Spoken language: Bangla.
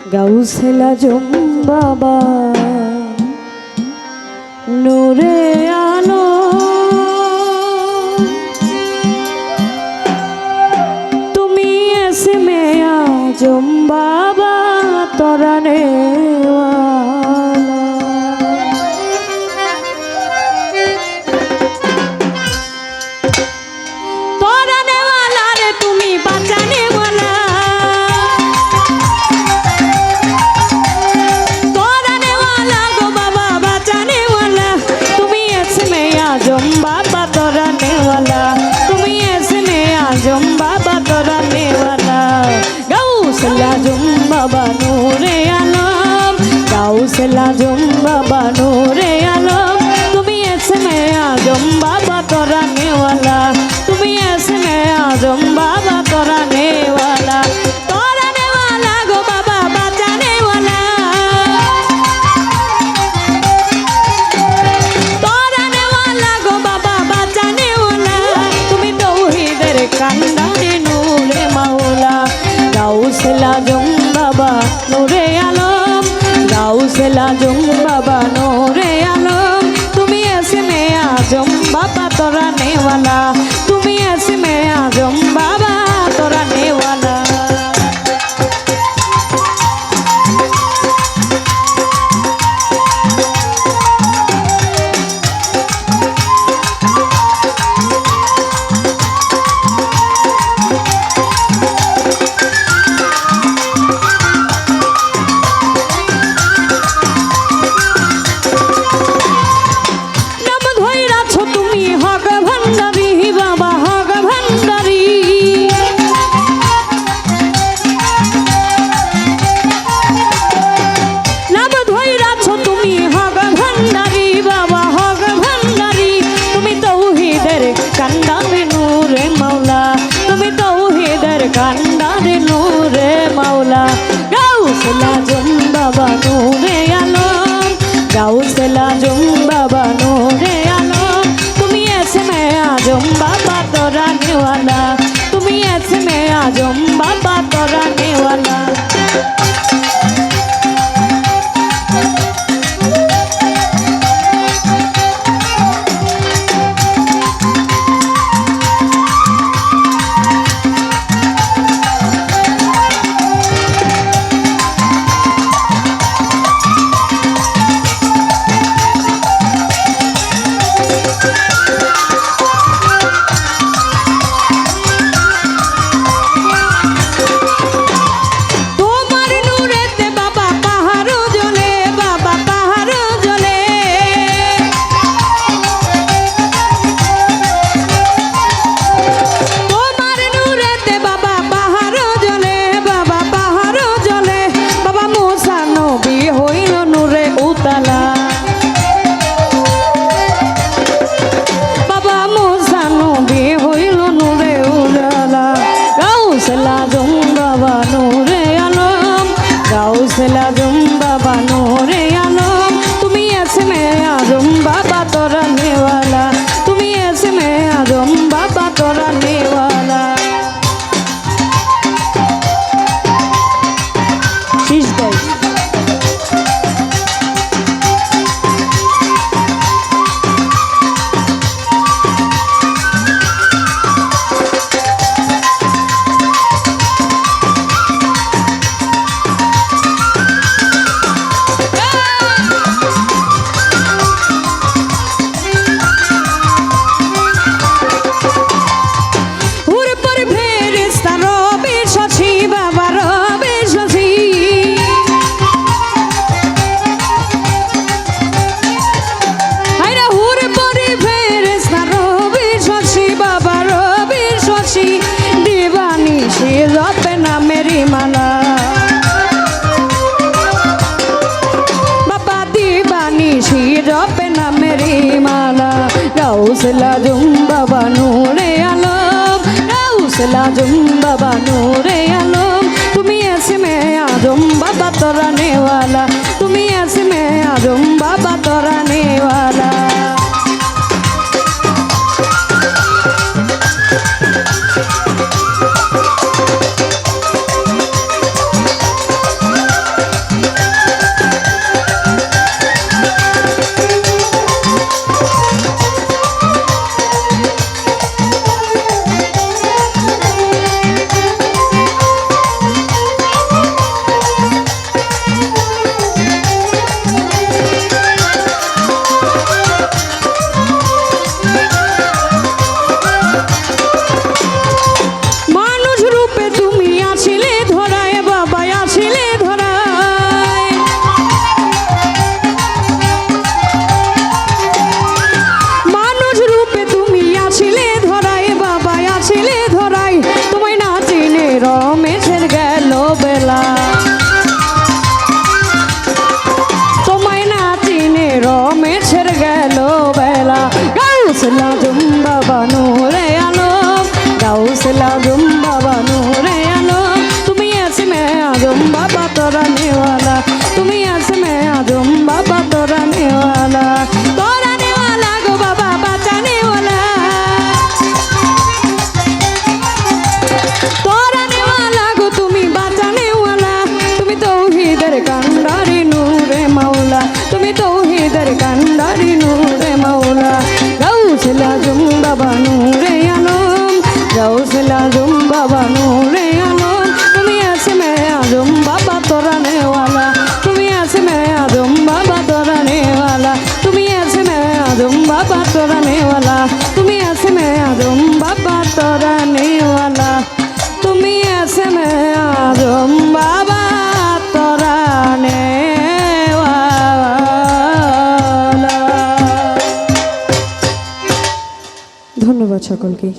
গাউসেল আজম বাবা নূরে আলো তুমি এসমে আজম বাবা তরানে বাবা নূরে আলম গাউসেল আজম বাবা নূরে আলম তুমি এসমে আজম বাবা তরানে ওয়ালা তুমি এসমে আজম বাবা তরানে ওয়ালা তরানে ওয়ালা গো বাবা বাঁচানে ওয়ালা তরানে ওয়ালা গো বাবা বাঁচানে ওয়ালা তুমি তৌহিদের কান্দারে নূরে মাওলা গাউসেল আজম বাবা নূরে আলম গাউসেল আজম বাবা নূরে আলম তুমি এসমে আজম বাবা তরানে ওয়ালা তুমি এসমে আজম বাবা তরানে ওয়ালা কান্দারে নূরে মাওলা গাউসেল আজম বাবা নূরে আলম গাউসেল আজম বাবা নূরে আলম তুমি এসমে আজম বাবা তরানে ওয়ালা তুমি এসমে আজম বাবা তরানে ওয়ালা গাউসেল আজম বাবা নূরে আলম তুমি এসমে আজম বাবা তরানে ওয়ালা তুমি এসমে আজম বাবা তরানে ওয়ালা গাউসেল আজম বাবা নূরে আলম গাউসেল আজম বাবা নূরে আলম তুমি এসমে আজম বাবা তরানে ওয়ালা তুমি এসমে আজম বাবা তরানে ওয়ালা এসমে আজম বাবা তোরা নেওয়ালা। ধন্যবাদ সকলকে।